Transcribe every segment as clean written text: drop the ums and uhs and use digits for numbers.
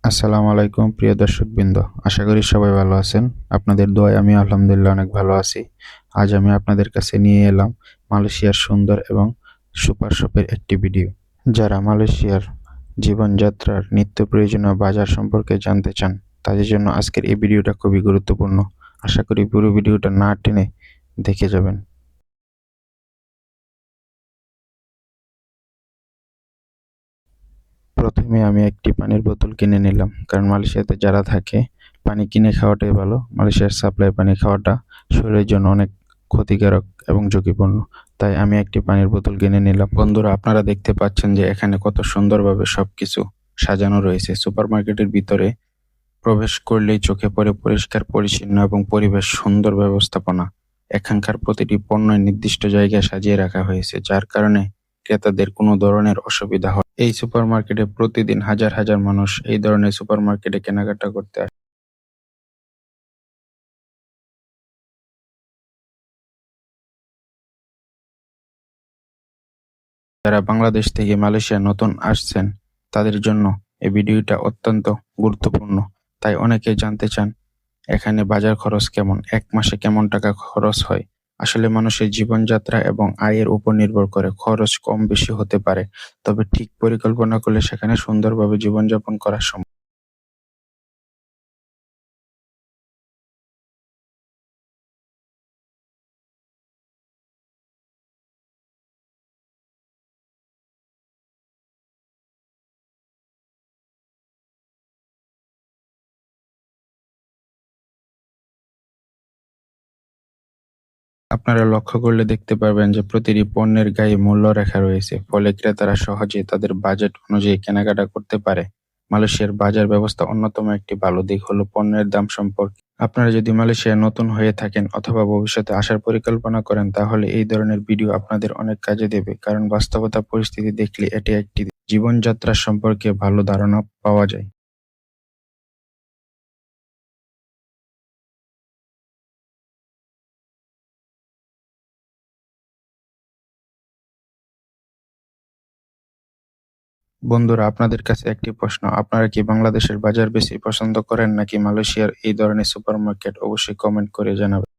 আসসালামু আলাইকুম প্রিয় দর্শকবৃন্দ। আশা করি সবাই ভালো আছেন। আপনাদের দোয়ায় আমি আলহামদুলিল্লাহ অনেক ভালো আছি। আজ আমি আপনাদের কাছে নিয়ে এলাম মালয়েশিয়ার সুন্দর এবং সুপার শপের একটি ভিডিও। যারা মালয়েশিয়ার জীবনযাত্রার নিত্য প্রয়োজনীয় বাজার সম্পর্কে জানতে চান, তাদের জন্য আজকের এই ভিডিওটা খুবই গুরুত্বপূর্ণ। আশা করি পুরো ভিডিওটা না টেনে দেখে যাবেন। প্রথমে আমি একটি পানির বোতল কিনে নিলাম, কারণ মালয়েশিয়াতে যারা থাকে পানি কিনে খাওয়াটাই ভালো। মালয়েশিয়ার সাপ্লাই পানি খাওয়াটা শরীরের জন্য অনেক ক্ষতিকারক এবং ঝুঁকিপূর্ণ। তাই আমি একটি পানির বোতল কিনে নিলাম। বন্ধুরা, আপনারা দেখতে পাচ্ছেন যে এখানে কত সুন্দরভাবে সবকিছু সাজানো রয়েছে। সুপারমার্কেটের ভিতরে প্রবেশ করলেই চোখে পড়ে পরিষ্কার পরিচ্ছন্ন এবং পরিবেশ সুন্দর ব্যবস্থাপনা। এখানকার প্রতিটি পণ্যই নির্দিষ্ট জায়গায় সাজিয়ে রাখা হয়েছে, যার কারণে ক্রেতাদের কোনো ধরনের অসুবিধা হয়। এই সুপারমার্কেটে প্রতিদিন হাজার হাজার মানুষ এই ধরনের সুপারমার্কেটে কেনাকাটা করতে আসে। যারা বাংলাদেশ থেকে মালয়েশিয়া নতুন আসছেন, তাদের জন্য এই ভিডিওটা অত্যন্ত গুরুত্বপূর্ণ। তাই অনেকে জানতে চান এখানে বাজার খরচ কেমন, এক মাসে কেমন টাকা খরচ হয়। আসলে মানুষের জীবনযাত্রা এবং আয়ের উপর নির্ভর করে খরচ কম বেশি হতে পারে, তবে ঠিক পরিকল্পনা করলে সেখানে সুন্দরভাবে জীবনযাপন করা সম্ভব। আপনারা লক্ষ্য করলে দেখতে পারবেন যে প্রতিটি পণ্যের গায়ে মূল্য লেখা রয়েছে, ফলে ক্রেতারা সহজে তাদের বাজেট অনুযায়ী কেনাকাটা করতে পারে। মালয়েশিয়ার বাজার ব্যবস্থা অন্যতম একটি ভালো দিক হলো পণ্যের দাম সম্পর্কে। আপনারা যদি মালয়েশিয়ায় নতুন হয়ে থাকেন অথবা ভবিষ্যতে আসার পরিকল্পনা করেন, তাহলে এই ধরনের ভিডিও আপনাদের অনেক কাজে দেবে, কারণ বাস্তবতা পরিস্থিতি দেখলে এটি একটি জীবনযাত্রা সম্পর্কে ভালো ধারণা পাওয়া যায়। বন্ধুরা, আপনাদের কাছে একটি প্রশ্ন, আপনারা কি বাংলাদেশের বাজার বেশি পছন্দ করেন নাকি মালয়েশিয়ার এই ধরনের সুপারমার্কেট? অবশ্যই কমেন্ট করে জানাবেন।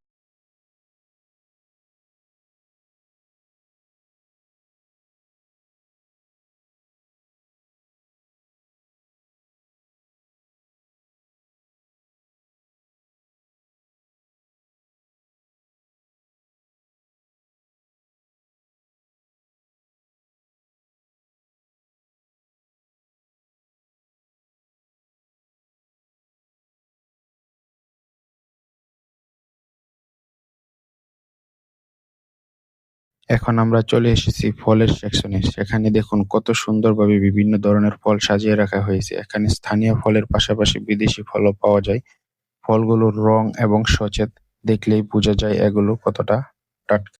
এখন আমরা চলে এসেছি ফলের সেকশনে। সেখানে দেখুন কত সুন্দরভাবে বিভিন্ন ধরনের ফল সাজিয়ে রাখা হয়েছে। এখানে স্থানীয় ফলের পাশাপাশি বিদেশি ফলও পাওয়া যায়। ফলগুলোর রং এবং সচেত দেখলেই বোঝা যায় এগুলো কতটা টাটকা।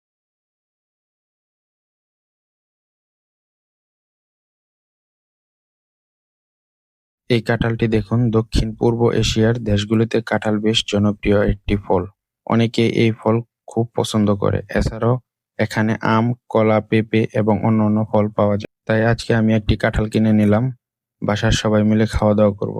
এই কাঁঠালটি দেখুন, দক্ষিণ পূর্ব এশিয়ার দেশগুলিতে কাঁঠাল বেশ জনপ্রিয় একটি ফল। অনেকে এই ফল খুব পছন্দ করে। এছাড়াও এখানে আম, কলা, পেঁপে এবং অন্যান্য ফল পাওয়া যায়। তাই আজকে আমি একটি কাঁঠাল কিনে নিলাম। বাসার সবাই মিলে খাওয়া দাওয়া করব।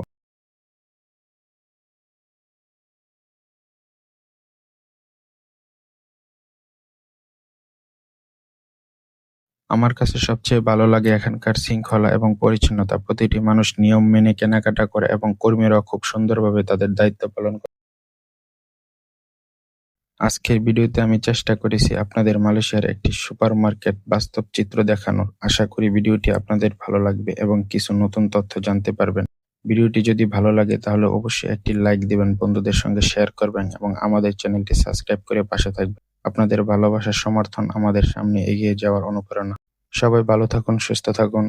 আমার কাছে সবচেয়ে ভালো লাগে এখানকার শৃঙ্খলা এবং পরিচ্ছন্নতা। প্রতিটি মানুষ নিয়ম মেনে কেনাকাটা করে এবং কর্মীরাও খুব সুন্দরভাবে তাদের দায়িত্ব পালন করে। আজকের ভিডিওতে আমি চেষ্টা করেছি আপনাদের মালয়েশিয়ার একটি সুপারমার্কেট বাস্তব চিত্র দেখানোর। আশা করি ভিডিওটি আপনাদের ভালো লাগবে এবং কিছু নতুন তথ্য জানতে পারবেন। ভিডিওটি যদি ভালো লাগে তাহলে অবশ্যই একটি লাইক দিবেন, বন্ধুদের সঙ্গে শেয়ার করবেন এবং আমাদের চ্যানেলটি সাবস্ক্রাইব করে পাশে থাকবেন। আপনাদের ভালোবাসার সমর্থন আমাদের সামনে এগিয়ে যাওয়ার অনুপ্রেরণা। সবাই ভালো থাকুন, সুস্থ থাকুন।